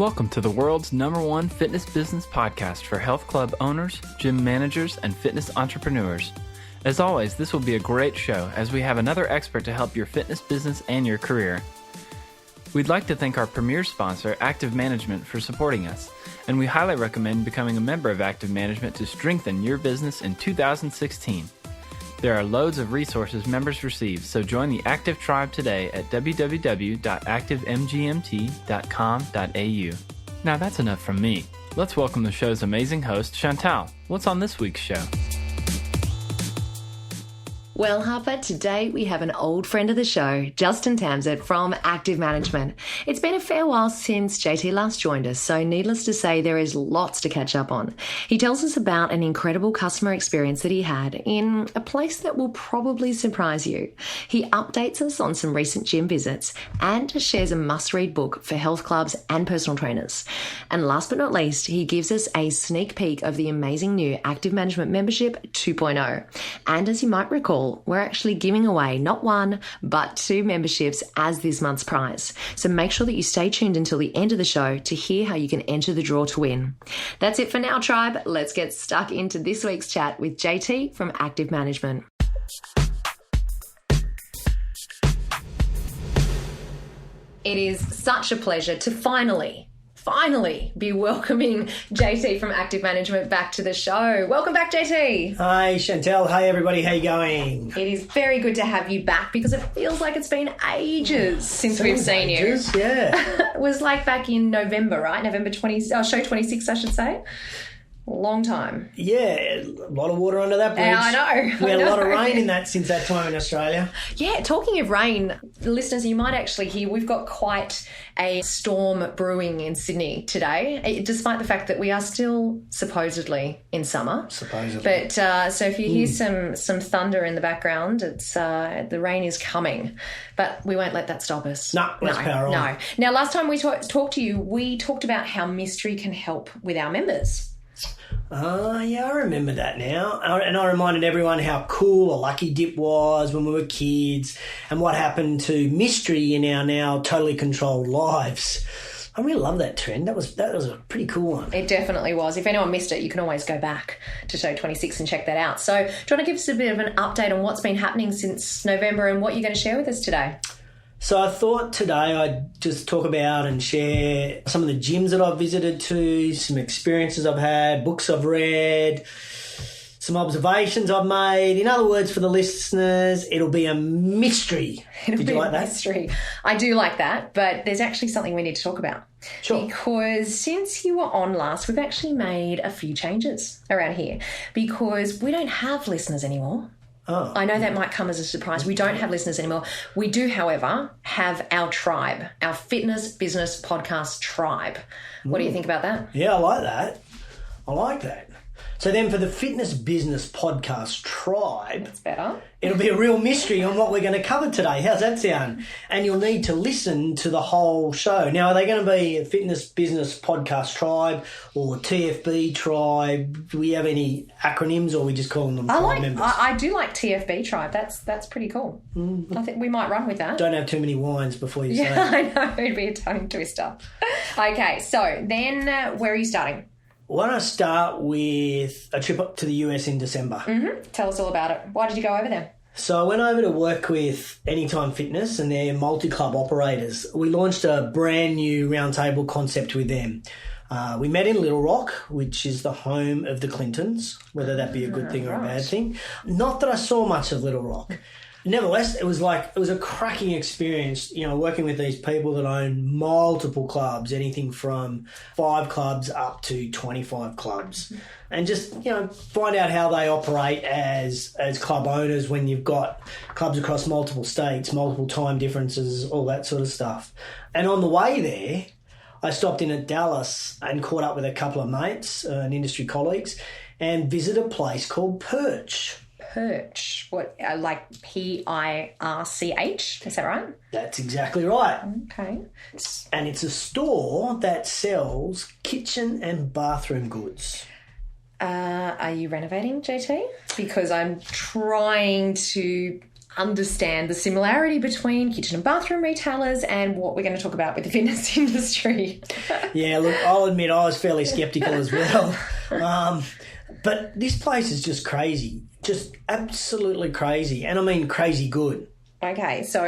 Welcome to the world's #1 fitness business podcast for health club owners, gym managers, and fitness entrepreneurs. As always, this will be a great show as we have another expert to help your fitness business and your career. We'd like to thank our premier sponsor, Active Management, for supporting us, and we highly recommend becoming a member of Active Management to strengthen your business in 2016. There are loads of resources members receive, so join the Active Tribe today at www.activemgmt.com.au. Now that's enough from me. Let's welcome the show's amazing host, Chantal. What's on this week's show? Well, Harper, today we have an old friend of the show, Justin Tamsett from Active Management. It's been a fair while since JT last joined us, so needless to say, there is lots to catch up on. He tells us about an incredible customer experience that he had in a place that will probably surprise you. He updates us on some recent gym visits and shares a must-read book for health clubs and personal trainers. And last but not least, he gives us a sneak peek of the amazing new Active Management Membership 2.0. And as you might recall, we're actually giving away not one, but 2 memberships as this month's prize. So make sure that you stay tuned until the end of the show to hear how you can enter the draw to win. That's it for now, tribe. Let's get stuck into this week's chat with JT from Active Management. It is such a pleasure to finally be welcoming JT from Active Management back to the show. Welcome back, JT. Hi, Chantal. Hi, everybody. How you going? It is very good to have you back because it feels like it's been ages since we've seen you. Yeah. It was like back in November, right? November 20, show 26, I should say. Long time. Yeah, a lot of water under that bridge. Yeah, I know. We had a lot of rain since that time in Australia. Yeah, talking of rain, listeners, you might actually hear we've got quite a storm brewing in Sydney today, despite the fact that we are still supposedly in summer. Supposedly. But so if you hear some thunder in the background, it's the rain is coming. But we won't let that stop us. No, let's power on. No. Now, last time we talked to you, we talked about how mystery can help with our members. Yeah, I remember that now. And I reminded everyone how cool a lucky dip was when we were kids and what happened to mystery in our now totally controlled lives. I really love that trend. That was a pretty cool one. It definitely was. If anyone missed it, you can always go back to show 26 and check that out. So do you want to give us a bit of an update on what's been happening since November and what you're going to share with us today? So I thought today I'd just talk about and share some of the gyms that I've visited to, some experiences I've had, books I've read, some observations I've made. In other words, for the listeners, it'll be a mystery. Did you like that? Mystery. I do like that, but there's actually something we need to talk about. Sure. Because since you were on last, we've actually made a few changes around here because we don't have listeners anymore. Oh. I know that might come as a surprise. We don't have listeners anymore. We do, however, have our tribe, our fitness business podcast tribe. What do you think about that? Yeah, I like that. So then for the Fitness Business Podcast Tribe, That's better. It'll be a real mystery on what we're going to cover today. How's that sound? And you'll need to listen to the whole show. Now, are they going to be a Fitness Business Podcast Tribe or TFB Tribe? Do we have any acronyms or are we just calling them tribe members? I do like TFB Tribe. That's pretty cool. Mm-hmm. I think we might run with that. Don't have too many wines before you say it. I know. It'd be a tongue twister. Okay, so then where are you starting? Why don't I start with a trip up to the US in December? Mm-hmm. Tell us all about it. Why did you go over there? So I went over to work with Anytime Fitness and their multi-club operators. We launched a brand new roundtable concept with them. We met in Little Rock, which is the home of the Clintons, whether that be a good thing or a bad thing. Not that I saw much of Little Rock. Nevertheless, it was a cracking experience, working with these people that own multiple clubs, anything from 5 clubs up to 25 clubs. And just, find out how they operate as club owners when you've got clubs across multiple states, multiple time differences, all that sort of stuff. And on the way there, I stopped in at Dallas and caught up with a couple of mates and industry colleagues and visited a place called Perch. Perch, what, like Pirch? Is that right? That's exactly right. Okay. And it's a store that sells kitchen and bathroom goods. Are you renovating, JT? Because I'm trying to understand the similarity between kitchen and bathroom retailers and what we're going to talk about with the fitness industry. Yeah, look, I'll admit I was fairly sceptical as well. But this place is just crazy, just absolutely crazy. And I mean crazy good. Okay, so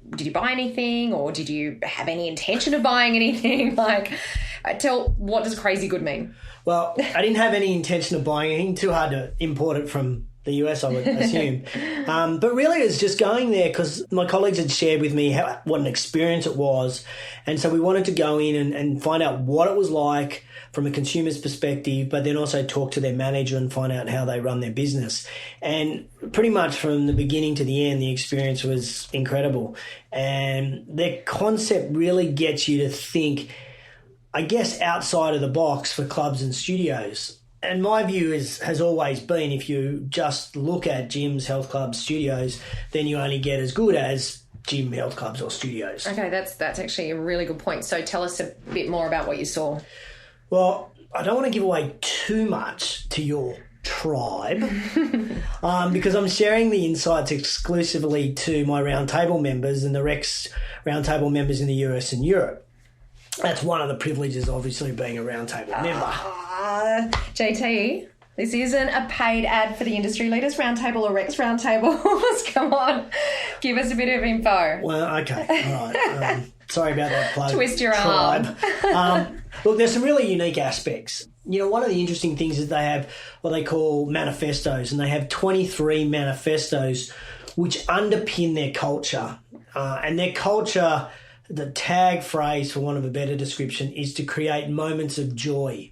did you buy anything, or did you have any intention of buying anything? What does crazy good mean? Well, I didn't have any intention of buying anything. Too hard to import it from the US, I would assume. But really it was just going there because my colleagues had shared with me what an experience it was. And so we wanted to go in and find out what it was like from a consumer's perspective, but then also talk to their manager and find out how they run their business. And pretty much from the beginning to the end, the experience was incredible. And their concept really gets you to think, I guess, outside of the box for clubs and studios. And my view has always been, if you just look at gyms, health clubs, studios, then you only get as good as gym, health clubs or studios. Okay, that's actually a really good point. So tell us a bit more about what you saw. Well, I don't want to give away too much to your tribe because I'm sharing the insights exclusively to my roundtable members and the Rex roundtable members in the US and Europe. That's one of the privileges, obviously, of being a roundtable member. JT, this isn't a paid ad for the Industry Leaders Roundtable or Rex Roundtables. Come on, give us a bit of info. Well, okay, all right. Sorry about that plug. Twist your arm. Look, there's some really unique aspects. You know, one of the interesting things is they have what they call manifestos, and they have 23 manifestos which underpin their culture. And their culture, the tag phrase, for want of a better description, is to create moments of joy.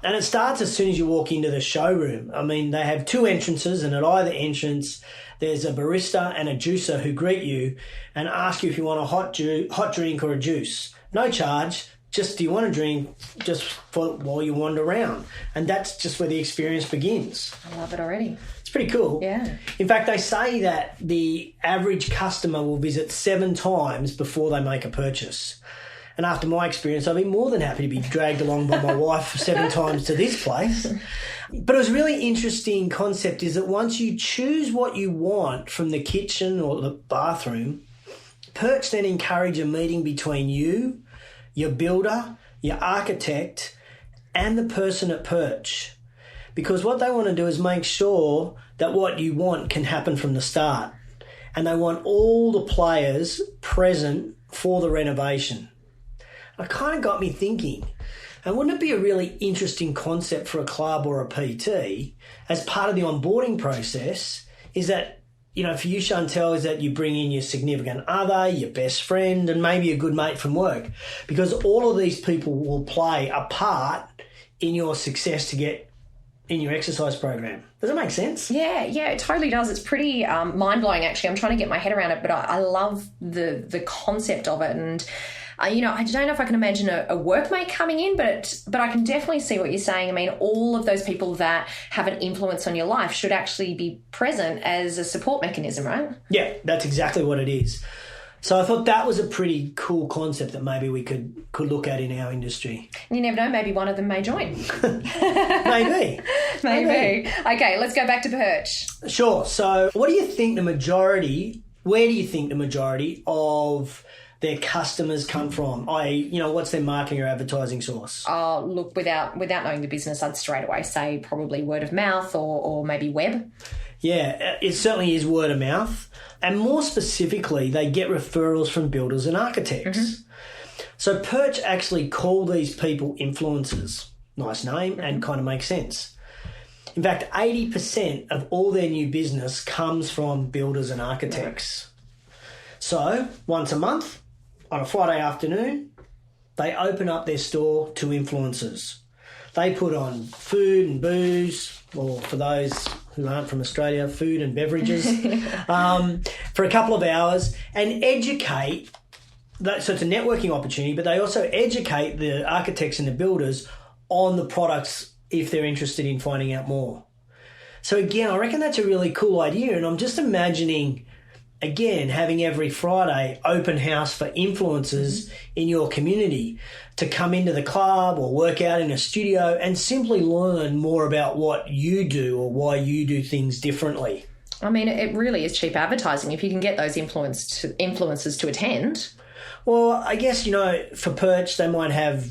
And it starts as soon as you walk into the showroom. I mean, they have two entrances, and at either entrance, there's a barista and a juicer who greet you and ask you if you want a hot drink or a juice. No charge. Just, do you want a drink just for while you wander around? And that's just where the experience begins. I love it already. It's pretty cool. Yeah. In fact, they say that the average customer will visit 7 times before they make a purchase. And after my experience, I'd be more than happy to be dragged along by my wife 7 times to this place. But it was a really interesting concept is that once you choose what you want from the kitchen or the bathroom, Perch then encourage a meeting between you, your builder, your architect, and the person at Perch. Because what they want to do is make sure that what you want can happen from the start. And they want all the players present for the renovation. It kind of got me thinking, and wouldn't it be a really interesting concept for a club or a PT as part of the onboarding process is that, you know, for you, Chantel, is that you bring in your significant other, your best friend, and maybe a good mate from work, because all of these people will play a part in your success to get in your exercise program. Does that make sense? Yeah, it totally does. It's pretty mind-blowing, actually. I'm trying to get my head around it, but I love the concept of it. And I don't know if I can imagine a workmate coming in, but I can definitely see what you're saying. I mean, all of those people that have an influence on your life should actually be present as a support mechanism, right? Yeah, that's exactly what it is. So I thought that was a pretty cool concept that maybe we could look at in our industry. You never know, maybe one of them may join. Maybe. Maybe. Okay, let's go back to Perch. Sure. So where do you think the majority of their customers come from? What's their marketing or advertising source? Oh, look, without knowing the business, I'd straight away say probably word of mouth or maybe web. Yeah, it certainly is word of mouth. And more specifically, they get referrals from builders and architects. Mm-hmm. So Perch actually call these people influencers. Nice name and kind of makes sense. In fact, 80% of all their new business comes from builders and architects. So once a month, on a Friday afternoon, they open up their store to influencers. They put on food and booze, or for those who aren't from Australia, food and beverages, for a couple of hours and educate. So it's a networking opportunity, but they also educate the architects and the builders on the products if they're interested in finding out more. So again, I reckon that's a really cool idea. And I'm just imagining, again, having every Friday open house for influencers in your community to come into the club or work out in a studio and simply learn more about what you do or why you do things differently. I mean, it really is cheap advertising if you can get those influencers to attend. Well, I guess, for Perch, they might have,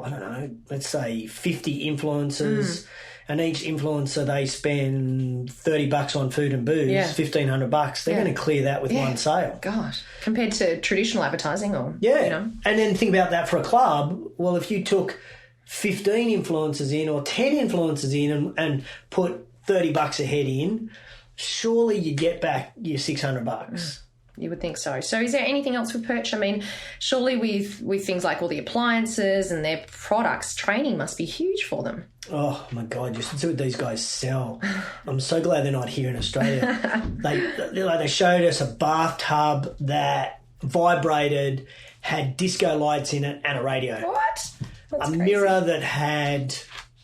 I don't know, let's say 50 influencers, and each influencer, they spend $30 on food and booze, $1,500. They're going to clear that with one sale. Gosh, compared to traditional advertising or, And then think about that for a club. Well, if you took 15 influencers in or 10 influencers in and put $30 a head in, surely you get back your $600. You would think so. So is there anything else with Perch? I mean, surely with things like all the appliances and their products, training must be huge for them. Oh, my God, you should see what these guys sell. I'm so glad they're not here in Australia. They showed us a bathtub that vibrated, had disco lights in it and a radio. What? That's crazy. Mirror that had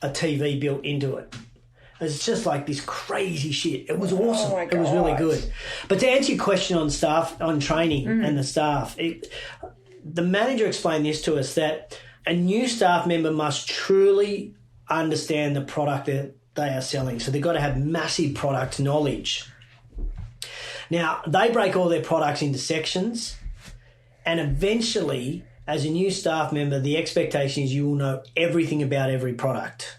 a TV built into it. It's just like this crazy shit. It was awesome. Oh my God. It was really good. But to answer your question on staff, on training and the staff, the manager explained this to us, that a new staff member must truly understand the product that they are selling. So they've got to have massive product knowledge. Now, they break all their products into sections, and eventually, as a new staff member, the expectation is you will know everything about every product.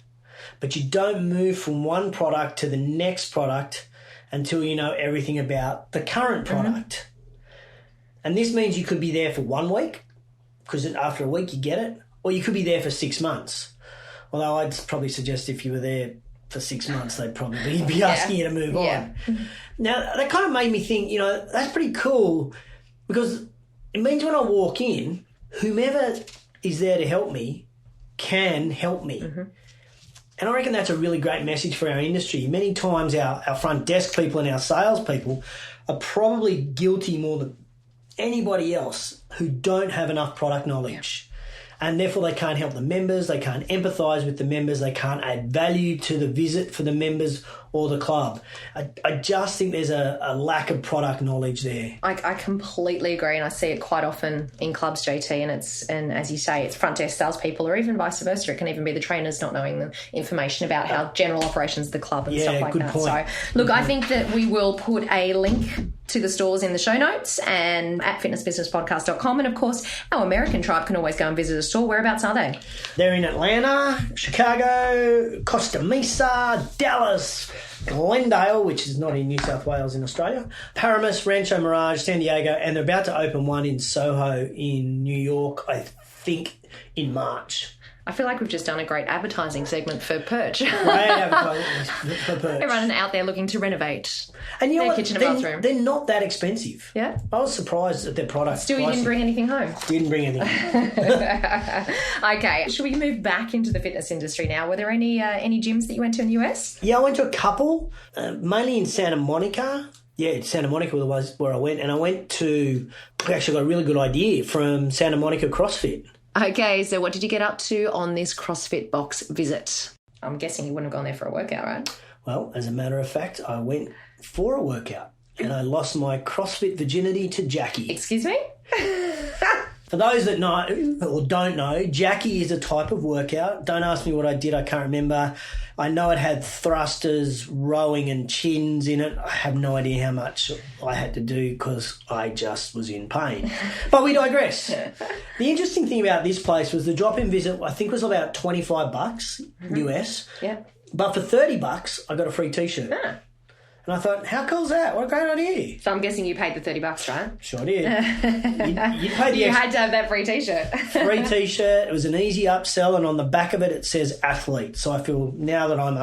But you don't move from one product to the next product until you know everything about the current product. And this means you could be there for 1 week, because after a week you get it, or you could be there for 6 months. Although I'd probably suggest if you were there for 6 months, they'd probably be asking you to move on. Now, that kind of made me think, that's pretty cool, because it means when I walk in, whomever is there to help me can help me. And I reckon that's a really great message for our industry. Many times our front desk people and our sales people are probably guilty more than anybody else who don't have enough product knowledge. And therefore they can't help the members, they can't empathise with the members, they can't add value to the visit for the members or the club. I just think there's a lack of product knowledge there. I completely agree, and I see it quite often in clubs, JT, and as you say, it's front desk salespeople, or even vice versa. It can even be the trainers not knowing the information about how general operations of the club and stuff like good that. Point. So, look, I think that we will put a link to the stores in the show notes and at fitnessbusinesspodcast.com. And, of course, our American tribe can always go and visit a store. Whereabouts are they? They're in Atlanta, Chicago, Costa Mesa, Dallas, Glendale, which is not in New South Wales in Australia, Paramus, Rancho Mirage, San Diego, and they're about to open one in Soho in New York, I think, in March. I feel like we've just done a great advertising segment for Perch. Great advertising for Perch. Everyone out there looking to renovate and you know their what? kitchen and bathroom. They're not that expensive. Yeah. I was surprised at their product. Still, you didn't bring anything home? Didn't bring anything. Okay. Should we move back into the fitness industry now? Were there any gyms that you went to in the US? Yeah, I went to a couple, mainly in Santa Monica. Yeah, Santa Monica was where I went. And I went to, I actually got a really good idea from Santa Monica CrossFit. Okay, so what did you get up to on this CrossFit box visit? I'm guessing you wouldn't have gone there for a workout, right? Well, as a matter of fact, I went for a workout and I lost my CrossFit virginity to Jackie. Excuse me? For those that know or don't know, Jackie is a type of workout. Don't ask me what I did. I can't remember. I know it had thrusters, rowing and chins in it. I have no idea how much I had to do because I just was in pain. But we digress. The interesting thing about this place was the drop-in visit, I think, was about $25 US. Yeah. But for $30, I got a free T-shirt. Ah. And I thought, how cool is that? What a great idea. So I'm guessing you paid the $30, right? Sure did. you paid the You had to have that free T-shirt. free T-shirt. It was an easy upsell, and on the back of it, it says athlete. So I feel now that I'm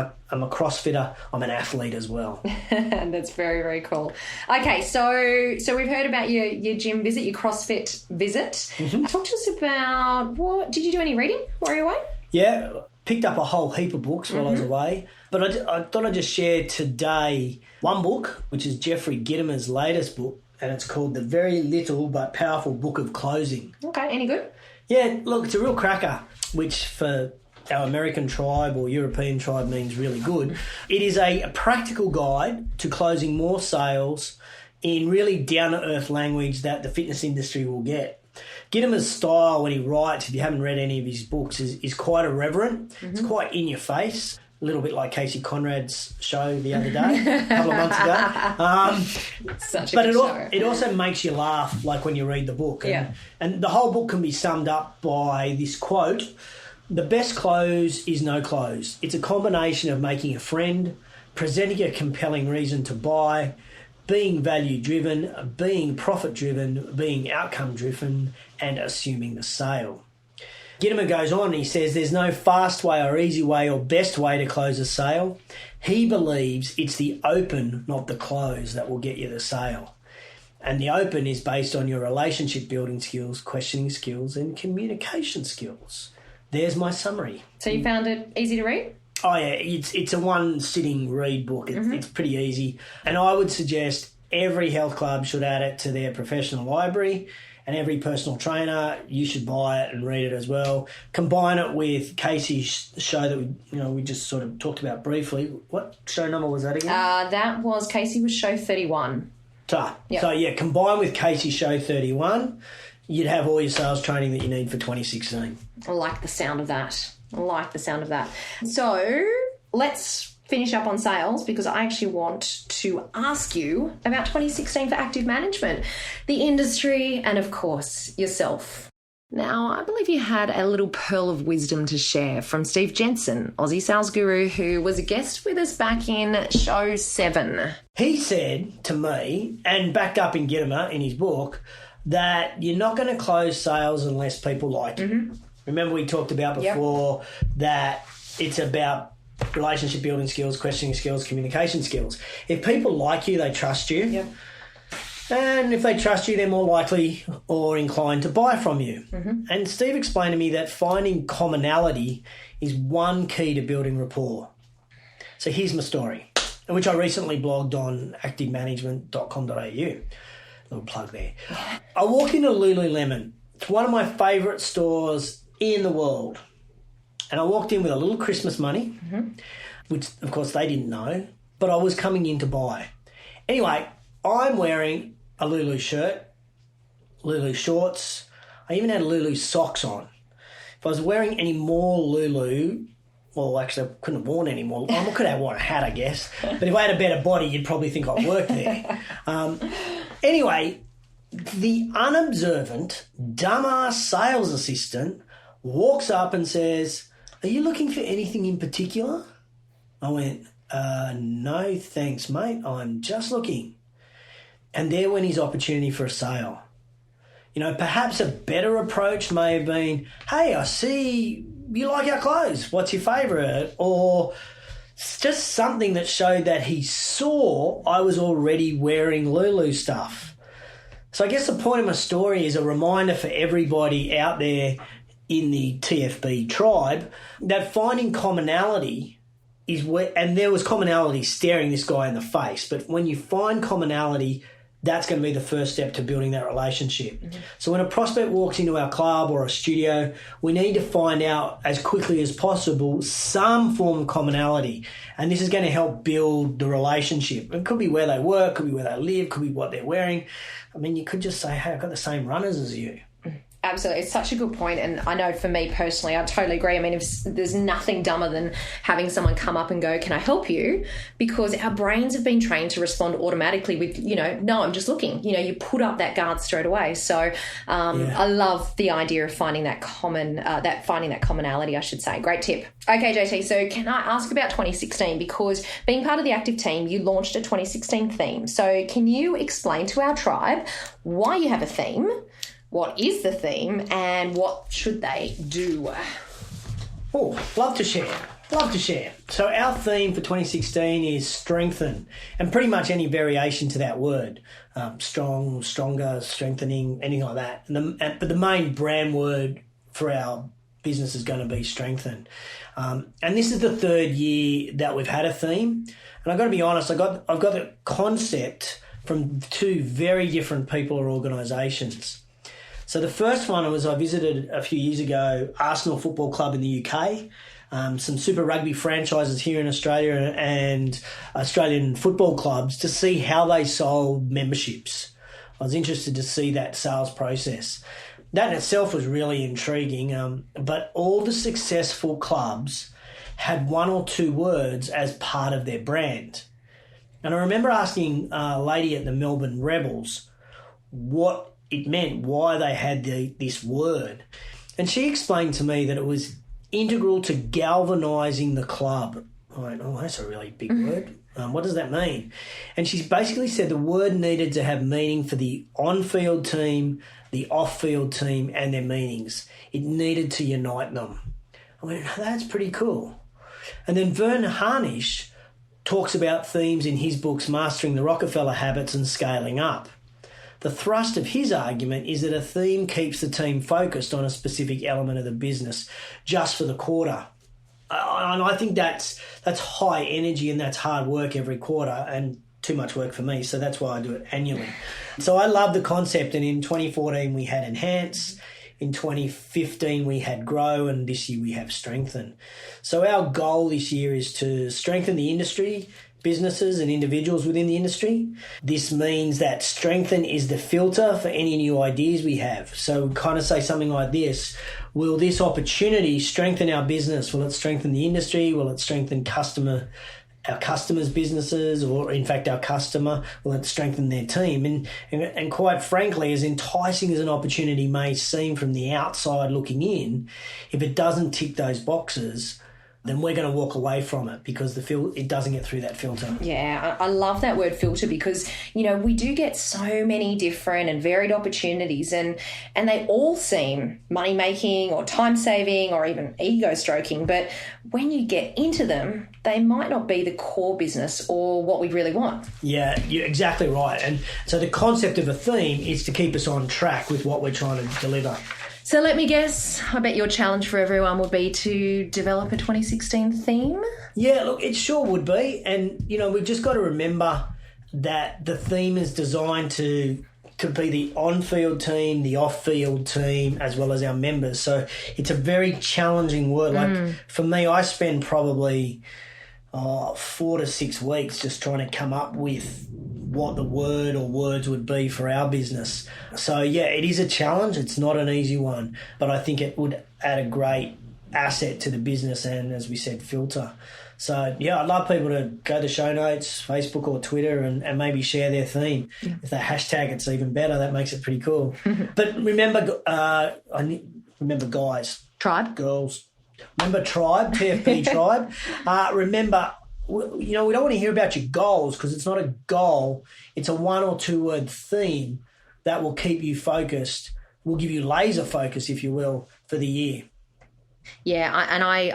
a CrossFitter, I'm an athlete as well. That's very, very cool. Okay, so we've heard about your gym visit, your CrossFit visit. Mm-hmm. Talk to us about did you do any reading while you were away? Yeah, picked up a whole heap of books while I was away. But I thought I'd just share today one book, which is Jeffrey Gitomer's latest book, and it's called The Very Little But Powerful Book of Closing. Okay, any good? Yeah, look, it's a real cracker, which for our American tribe or European tribe means really good. It is a practical guide to closing more sales in really down-to-earth language that the fitness industry will get. Gitomer's style when he writes, if you haven't read any of his books, is quite irreverent. Mm-hmm. It's quite in your face. a little bit like Casey Conrad's show the other day, a couple of months ago. Such a but good show. It also makes you laugh, like when you read the book. And the whole book can be summed up by this quote: "The best close is no close. It's a combination of making a friend, presenting a compelling reason to buy, being value-driven, being profit-driven, being outcome-driven, and assuming the sale." Gittimer goes on and he says there's no fast way or easy way or best way to close a sale. He believes it's the open, not the close, that will get you the sale. And the open is based on your relationship building skills, questioning skills, and communication skills. There's my summary. So you found it easy to read? Oh, yeah, it's a one-sitting read book. It's pretty easy. And I would suggest every health club should add it to their professional library, and every personal trainer, you should buy it and read it as well. Combine it with Casey's show that we just sort of talked about briefly. What show number was that again? That was Casey was show 31. So combine with Casey's show 31, you'd have all your sales training that you need for 2016. I like the sound of that. So let's finish up on sales, because I actually want to ask you about 2016 for active management, the industry, and of course yourself. Now, I believe you had a little pearl of wisdom to share from Steve Jensen, Aussie sales guru, who was a guest with us back in show 7. He said to me, and backed up in Gittimer in his book, that you're not going to close sales unless people like you. Remember we talked about before that it's about relationship building skills, questioning skills, communication skills. If people like you, they trust you. Yep. And if they trust you, they're more likely or inclined to buy from you. And Steve explained to me that finding commonality is one key to building rapport. So here's my story, which I recently blogged on activemanagement.com.au. Little plug there. I walked into Lululemon. It's one of my favourite stores in the world. And I walked in with a little Christmas money, which, of course, they didn't know, but I was coming in to buy. Anyway, I'm wearing a Lulu shirt, Lulu shorts. I even had Lulu socks on. If I was wearing any more Lulu, well, actually, I couldn't have worn any more. I could have worn a hat, I guess. But if I had a better body, you'd probably think I worked there. Anyway, the unobservant, dumbass sales assistant walks up and says, "Are you looking for anything in particular?" I went, "No, thanks, mate. I'm just looking." And there went his opportunity for a sale. Perhaps a better approach may have been, "Hey, I see you like our clothes. What's your favourite?" Or just something that showed that he saw I was already wearing Lulu stuff. So I guess the point of my story is a reminder for everybody out there in the TFB tribe that finding commonality is where, and there was commonality staring this guy in the face, but when you find commonality, that's going to be the first step to building that relationship. So when a prospect walks into our club or a studio, we need to find out as quickly as possible some form of commonality, and this is going to help build the relationship. It could be where they work, could be where they live, could be what they're wearing. I mean, you could just say, "Hey, I've got the same runners as you." Absolutely. It's such a good point. And I know for me personally, I totally agree. I mean, if there's nothing dumber than having someone come up and go, "Can I help you?" Because our brains have been trained to respond automatically with, "No, I'm just looking." You put up that guard straight away. So I love the idea of finding that commonality, I should say. Great tip. Okay, JT. So can I ask about 2016? Because being part of the active team, you launched a 2016 theme. So can you explain to our tribe why you have a theme? What is the theme and what should they do? Oh, love to share. So our theme for 2016 is strengthen, and pretty much any variation to that word. Strong, stronger, strengthening, anything like that. But the main brand word for our business is going to be strengthen. And this is the 3rd year that we've had a theme. And I've got to be honest, I've got the concept from 2 very different people or organisations. So the first one was I visited a few years ago Arsenal Football Club in the UK, some Super Rugby franchises here in Australia and Australian football clubs to see how they sold memberships. I was interested to see that sales process. That in itself was really intriguing, but all the successful clubs had one or two words as part of their brand. And I remember asking a lady at the Melbourne Rebels what it meant, why they had this word. And she explained to me that it was integral to galvanising the club. I went, oh, that's a really big word. What does that mean? And she basically said the word needed to have meaning for the on-field team, the off-field team, and their meetings. It needed to unite them. I went, that's pretty cool. And then Vern Harnish talks about themes in his books, Mastering the Rockefeller Habits and Scaling Up. The thrust of his argument is that a theme keeps the team focused on a specific element of the business just for the quarter. And I think that's high energy and that's hard work every quarter and too much work for me, so that's why I do it annually. So I love the concept, and in 2014 we had Enhance, in 2015 we had Grow, and this year we have Strengthen. So our goal this year is to strengthen the industry, businesses and individuals within the industry. This means that Strengthen is the filter for any new ideas we have. So we kind of say something like this: will this opportunity strengthen our business? Will it strengthen the industry? Will it strengthen our customers' businesses, or in fact our customer? Will it strengthen their team? And quite frankly, as enticing as an opportunity may seem from the outside looking in, if it doesn't tick those boxes, then we're going to walk away from it because it doesn't get through that filter. Yeah, I love that word filter because, we do get so many different and varied opportunities and they all seem money-making or time-saving or even ego-stroking. But when you get into them, they might not be the core business or what we really want. Yeah, you're exactly right. And so the concept of a theme is to keep us on track with what we're trying to deliver. So let me guess, I bet your challenge for everyone would be to develop a 2016 theme? Yeah, look, it sure would be. And, we've just got to remember that the theme is designed to be the on-field team, the off-field team, as well as our members. So it's a very challenging word. Like for me, I spend probably 4 to 6 weeks just trying to come up with what the word or words would be for our business. So, yeah, it is a challenge. It's not an easy one, but I think it would add a great asset to the business and, as we said, filter. So, yeah, I'd love people to go to show notes, Facebook or Twitter, and maybe share their theme. Yeah. If they hashtag, it's even better. That makes it pretty cool. But remember guys. Tribe. Girls. Remember Tribe, TFP Tribe. Remember, we don't want to hear about your goals because it's not a goal. It's a 1 or 2 word theme that will keep you focused, will give you laser focus, if you will, for the year. Yeah,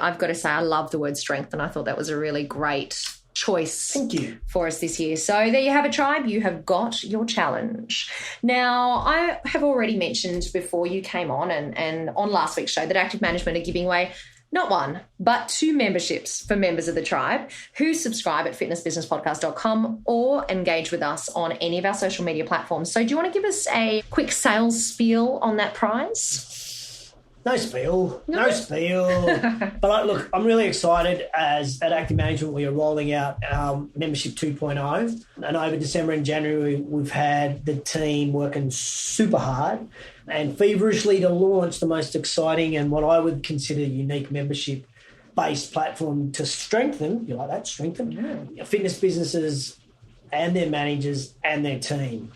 I've got to say I love the word strength, and I thought that was a really great choice. Thank you. For us this year. So there you have it, Tribe. You have got your challenge. Now, I have already mentioned before you came on and on last week's show that Active Management are giving away not 1, but 2 memberships for members of the tribe who subscribe at fitnessbusinesspodcast.com or engage with us on any of our social media platforms. So do you want to give us a quick sales spiel on that prize? No spiel. But look, I'm really excited as at Active Management we are rolling out our membership 2.0. And over December and January, we've had the team working super hard and feverishly to launch the most exciting and what I would consider unique membership-based platform to strengthen, you like that, strengthen, fitness businesses and their managers and their team.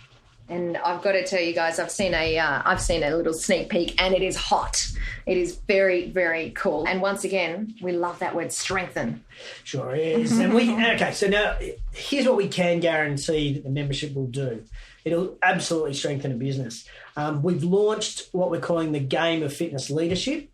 And I've got to tell you guys, I've seen a little sneak peek, and it is hot. It is very, very cool. And once again, we love that word, strengthen. Sure is. And so now here's what we can guarantee that the membership will do. It'll absolutely strengthen a business. We've launched what we're calling the Game of Fitness Leadership,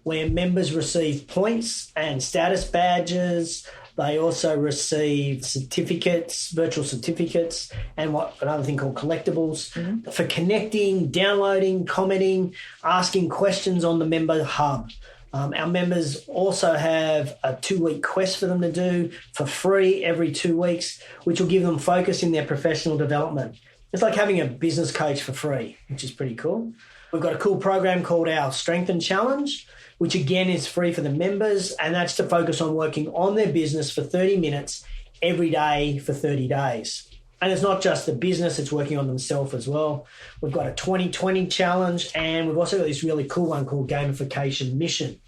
where members receive points and status badges. They also receive certificates, virtual certificates, and another thing called collectibles for connecting, downloading, commenting, asking questions on the member hub. Our members also have a 2-week quest for them to do for free every 2 weeks, which will give them focus in their professional development. It's like having a business coach for free, which is pretty cool. We've got a cool program called our Strengthen Challenge, which again is free for the members, and that's to focus on working on their business for 30 minutes every day for 30 days. And it's not just the business, it's working on themselves as well. We've got a 2020 challenge, and we've also got this really cool one called Gamification Mission.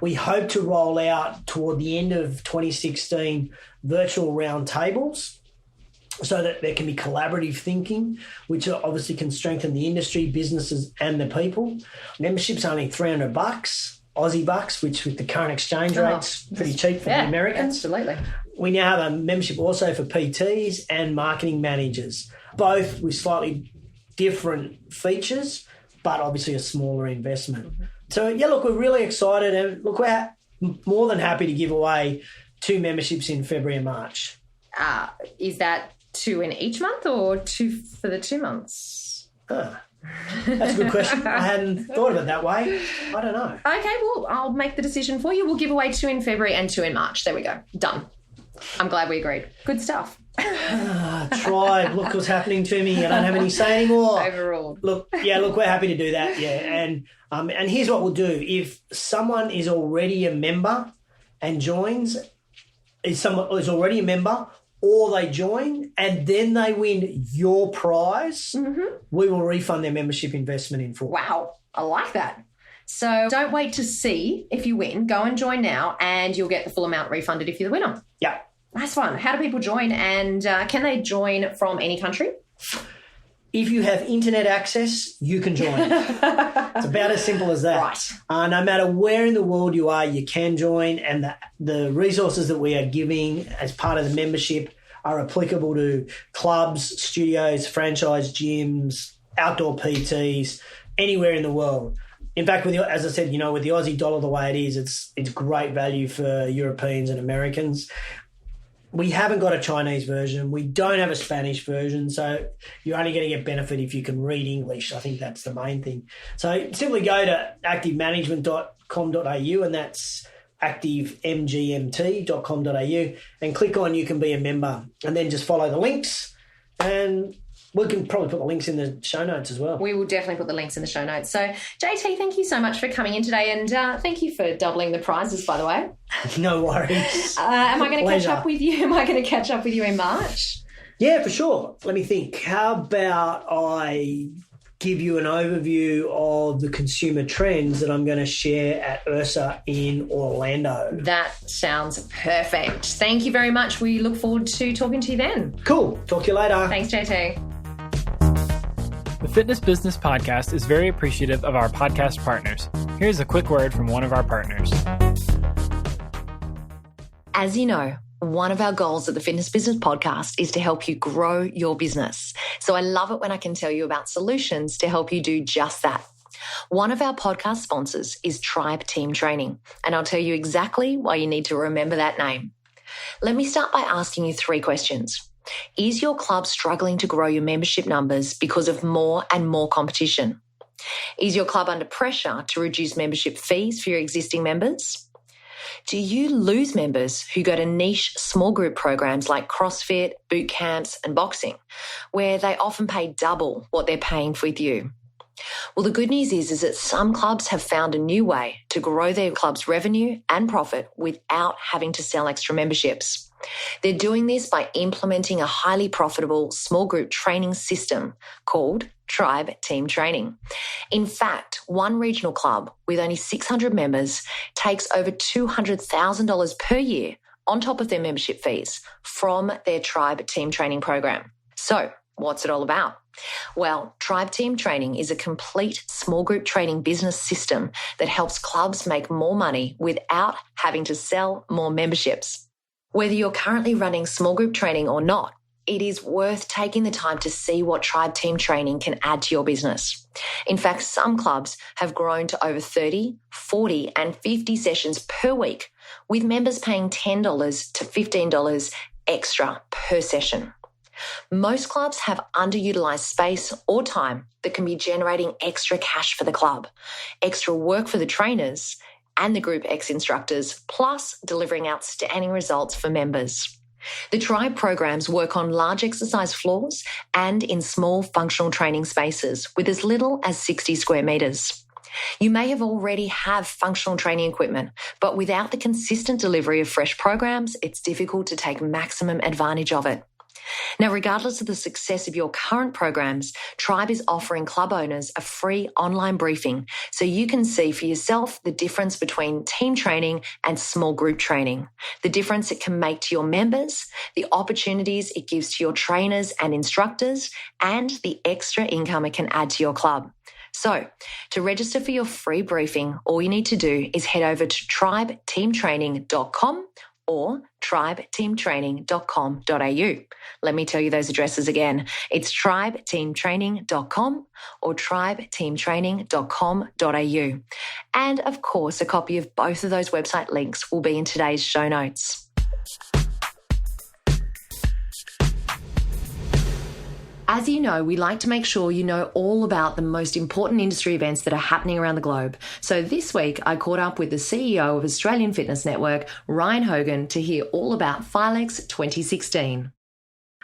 We hope to roll out toward the end of 2016 virtual roundtables so that there can be collaborative thinking, which obviously can strengthen the industry, businesses and the people. Membership's only $300, Aussie bucks, which with the current exchange rate's pretty cheap for the Americans. Absolutely. We now have a membership also for PTs and marketing managers, both with slightly different features, but obviously a smaller investment. Mm-hmm. So, look, we're really excited, and look, we're more than happy to give away 2 memberships in February and March. Is that 2 in each month or 2 for the 2 months? That's a good question. I hadn't thought of it that way. I don't know. Okay, well, I'll make the decision for you. We'll give away 2 in February and 2 in March. There we go. Done. I'm glad we agreed. Good stuff. Tried. Look what's happening to me. I don't have any say anymore. Overruled. Look, we're happy to do that, And here's what we'll do. If someone is already a member and joins, is already a member, or they join and then they win your prize, we will refund their membership investment in full. Wow, I like that. So don't wait to see if you win. Go and join now and you'll get the full amount refunded if you're the winner. Yeah. Nice one. How do people join, and can they join from any country? If you have internet access, you can join. It's about as simple as that. Right. No matter where in the world you are, you can join, and the resources that we are giving as part of the membership are applicable to clubs, studios, franchise gyms, outdoor PTs, anywhere in the world. In fact, as I said, with the Aussie dollar the way it is, it's great value for Europeans and Americans. We haven't got a Chinese version. We don't have a Spanish version, so you're only going to get benefit if you can read English. I think that's the main thing. So simply go to activemanagement.com.au, and that's activemgmt.com.au, and click on You Can Be a Member, and then just follow the links, and we can probably put the links in the show notes as well. We will definitely put the links in the show notes. So, JT, thank you so much for coming in today, and thank you for doubling the prizes, by the way. No worries. Am I going to catch up with you? Am I going to catch up with you in March? Yeah, for sure. Let me think. How about I give you an overview of the consumer trends that I'm going to share at URSA in Orlando? That sounds perfect. Thank you very much. We look forward to talking to you then. Cool. Talk to you later. Thanks, JT. The Fitness Business Podcast is very appreciative of our podcast partners. Here's a quick word from one of our partners. As you know, one of our goals at the Fitness Business Podcast is to help you grow your business. So I love it when I can tell you about solutions to help you do just that. One of our podcast sponsors is Tribe Team Training, and I'll tell you exactly why you need to remember that name. Let me start by asking you 3 questions. Is your club struggling to grow your membership numbers because of more and more competition? Is your club under pressure to reduce membership fees for your existing members? Do you lose members who go to niche small group programs like CrossFit, boot camps and boxing, where they often pay double what they're paying with you? Well, the good news is that some clubs have found a new way to grow their club's revenue and profit without having to sell extra memberships. They're doing this by implementing a highly profitable small group training system called Tribe Team Training. In fact, one regional club with only 600 members takes over $200,000 per year on top of their membership fees from their Tribe Team Training program. So, what's it all about? Well, Tribe Team Training is a complete small group training business system that helps clubs make more money without having to sell more memberships. Whether you're currently running small group training or not, it is worth taking the time to see what Tribe Team Training can add to your business. In fact, some clubs have grown to over 30, 40 and 50 sessions per week, with members paying $10 to $15 extra per session. Most clubs have underutilized space or time that can be generating extra cash for the club, extra work for the trainers and the Group X instructors, plus delivering outstanding results for members. The Tribe programs work on large exercise floors and in small functional training spaces with as little as 60 square metres. You may have already have functional training equipment, but without the consistent delivery of fresh programs, it's difficult to take maximum advantage of it. Now, regardless of the success of your current programs, Tribe is offering club owners a free online briefing so you can see for yourself the difference between team training and small group training, the difference it can make to your members, the opportunities it gives to your trainers and instructors, and the extra income it can add to your club. So, to register for your free briefing, all you need to do is head over to tribeteamtraining.com or tribeteamtraining.com.au. Let me tell you those addresses again. It's tribeteamtraining.com or tribeteamtraining.com.au. And of course, a copy of both of those website links will be in today's show notes. As you know, we like to make sure you know all about the most important industry events that are happening around the globe. So this week, I caught up with the CEO of Australian Fitness Network, Ryan Hogan, to hear all about FILEX 2016.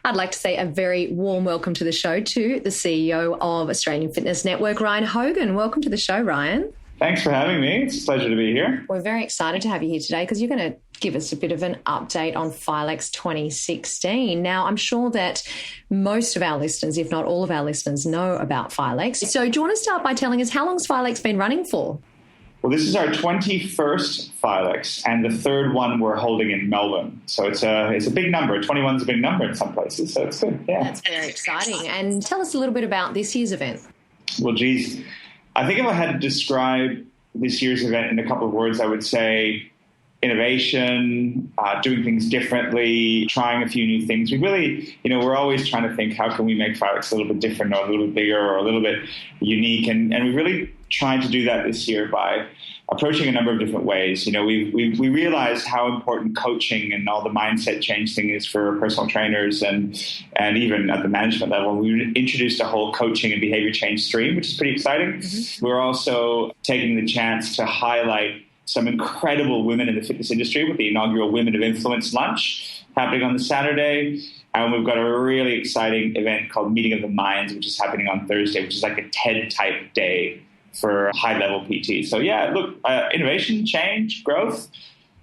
I'd like to say a very warm welcome to the show to the CEO of Australian Fitness Network, Ryan Hogan. Welcome to the show, Ryan. Thanks for having me. It's a pleasure to be here. We're very excited to have you here today because you're going to give us a bit of an update on FILEX 2016. Now, I'm sure that most of our listeners, if not all of our listeners, know about FILEX. So do you want to start by telling us how long's FILEX been running for? Well, this is our 21st FILEX and the third one we're holding in Melbourne. So it's a big number. 21 is a big number in some places, so it's good. Yeah. That's very exciting. And tell us a little bit about this year's event. Well, geez, I think if I had to describe this year's event in a couple of words, I would say innovation, doing things differently, trying a few new things. We really, we're always trying to think, how can we make FILEX a little bit different or a little bit bigger or a little bit unique? And we really tried to do that this year by approaching a number of different ways. We realized how important coaching and all the mindset change thing is for personal trainers and even at the management level. We introduced a whole coaching and behavior change stream, which is pretty exciting. Mm-hmm. We're also taking the chance to highlight some incredible women in the fitness industry with the inaugural Women of Influence lunch happening on the Saturday. And we've got a really exciting event called Meeting of the Minds, which is happening on Thursday, which is like a TED-type day for high-level PT. So, yeah, look, innovation, change, growth,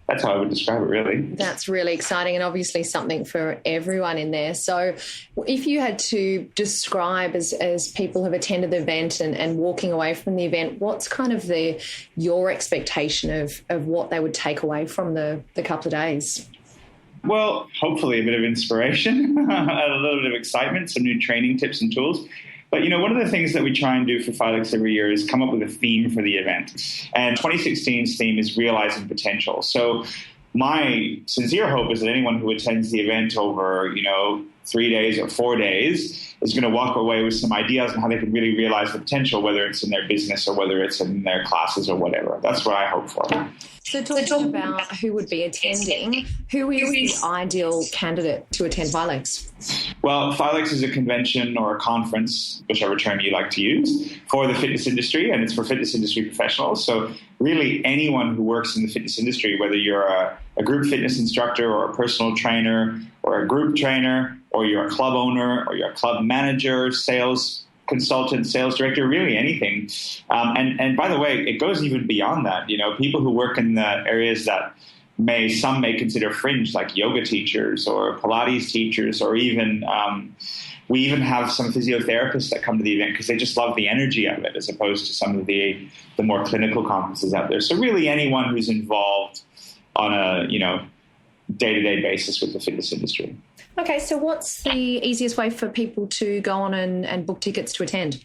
that's how I would describe it, really. That's really exciting and obviously something for everyone in there. So if you had to describe as people have attended the event and walking away from the event, what's kind of your expectation of what they would take away from the couple of days? Well, hopefully a bit of inspiration, a little bit of excitement, some new training tips and tools. But, one of the things that we try and do for FILEX every year is come up with a theme for the event. And 2016's theme is realizing potential. So my sincere hope is that anyone who attends the event over, 3 days or 4 days is going to walk away with some ideas on how they can really realize the potential, whether it's in their business or whether it's in their classes or whatever. That's what I hope for. So talking about who would be attending, who is the ideal candidate to attend FILEX? Well, FILEX is a convention or a conference, whichever term you like to use, for the fitness industry, and it's for fitness industry professionals. So really anyone who works in the fitness industry, whether you're a group fitness instructor or a personal trainer or a group trainer, or you're a club owner or you're a club manager, sales consultant, sales director, really anything. And by the way, it goes even beyond that. People who work in the areas that some may consider fringe, like yoga teachers or Pilates teachers, or even we even have some physiotherapists that come to the event because they just love the energy of it, as opposed to some of the more clinical conferences out there. So really anyone who's involved on a day-to-day basis with the fitness industry. Okay, so what's the easiest way for people to go on and book tickets to attend?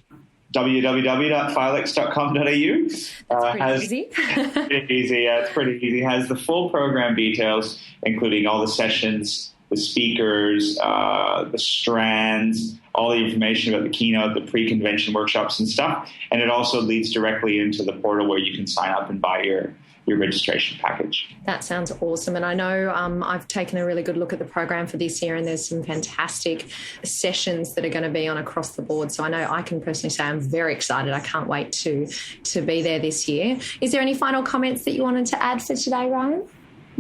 www.filex.com.au. That's pretty easy. Pretty easy, yeah, it's pretty easy. It has the full program details, including all the sessions, the speakers, the strands, all the information about the keynote, the pre-convention workshops and stuff. And it also leads directly into the portal where you can sign up and buy your registration package. That sounds awesome. And I know I've taken a really good look at the program for this year, and there's some fantastic sessions that are going to be on across the board. So I know I can personally say I'm very excited. I can't wait to be there this year. Is there any final comments that you wanted to add for today, Ryan?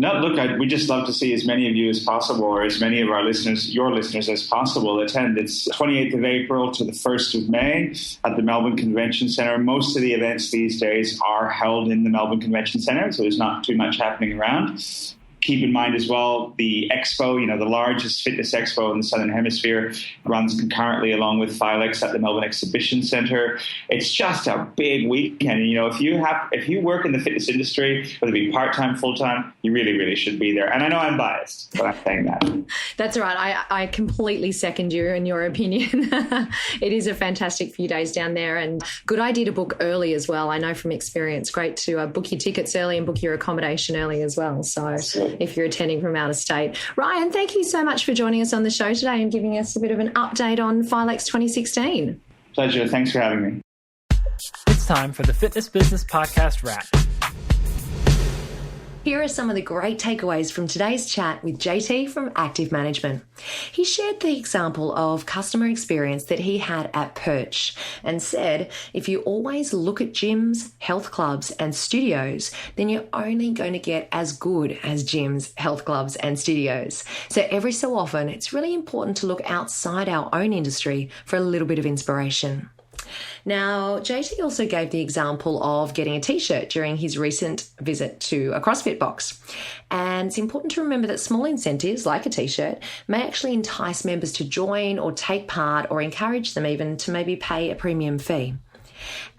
No, look, we just love to see as many of you as possible, or as many of our listeners, your listeners as possible, attend. It's 28th of April to the 1st of May at the Melbourne Convention Centre. Most of the events these days are held in the Melbourne Convention Centre, so there's not too much happening around. Keep in mind as well, the expo, the largest fitness expo in the Southern Hemisphere, runs concurrently along with FILEX at the Melbourne Exhibition Centre. It's just a big weekend. If you work in the fitness industry, whether it be part-time, full-time, you really, really should be there. And I know I'm biased, but I'm saying that. That's right. I completely second you in your opinion. It is a fantastic few days down there, and good idea to book early as well. I know from experience, great to book your tickets early and book your accommodation early as well. So if you're attending from out of state. Ryan, thank you so much for joining us on the show today and giving us a bit of an update on FILEX 2016. Pleasure. Thanks for having me. It's time for the Fitness Business Podcast Wrap. Here are some of the great takeaways from today's chat with JT from Active Management. He shared the example of customer experience that he had at Perch and said, if you always look at gyms, health clubs and studios, then you're only going to get as good as gyms, health clubs and studios. So every so often, it's really important to look outside our own industry for a little bit of inspiration. Now, JT also gave the example of getting a t-shirt during his recent visit to a CrossFit box. And it's important to remember that small incentives like a t-shirt may actually entice members to join or take part or encourage them even to maybe pay a premium fee.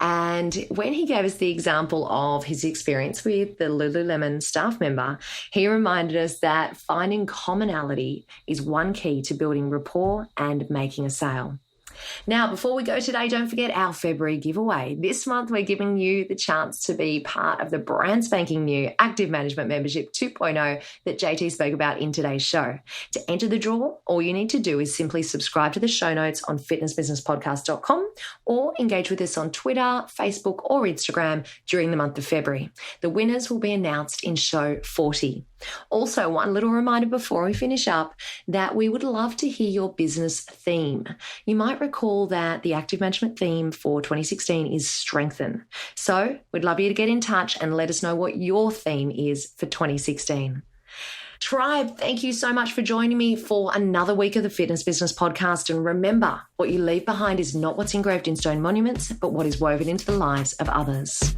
And when he gave us the example of his experience with the Lululemon staff member, he reminded us that finding commonality is one key to building rapport and making a sale. Now, before we go today, don't forget our February giveaway. This month, we're giving you the chance to be part of the brand spanking new Active Management Membership 2.0 that JT spoke about in today's show. To enter the draw, all you need to do is simply subscribe to the show notes on fitnessbusinesspodcast.com or engage with us on Twitter, Facebook, or Instagram during the month of February. The winners will be announced in show 40. Also, one little reminder before we finish up that we would love to hear your business theme. You might recall that the Active Management theme for 2016 is strengthen. So we'd love you to get in touch and let us know what your theme is for 2016. Tribe, thank you so much for joining me for another week of the Fitness Business Podcast. And remember, what you leave behind is not what's engraved in stone monuments, but what is woven into the lives of others.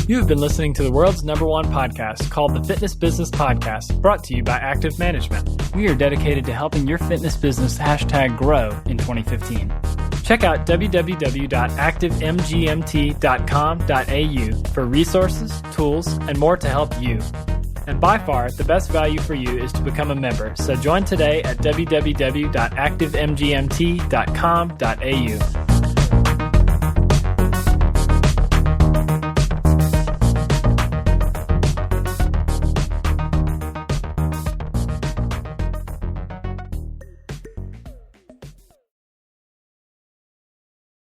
You have been listening to the world's #1 podcast called the Fitness Business Podcast, brought to you by Active Management. We are dedicated to helping your fitness business #grow in 2015. Check out www.activemgmt.com.au for resources, tools, and more to help you. And by far, the best value for you is to become a member. So join today at www.activemgmt.com.au.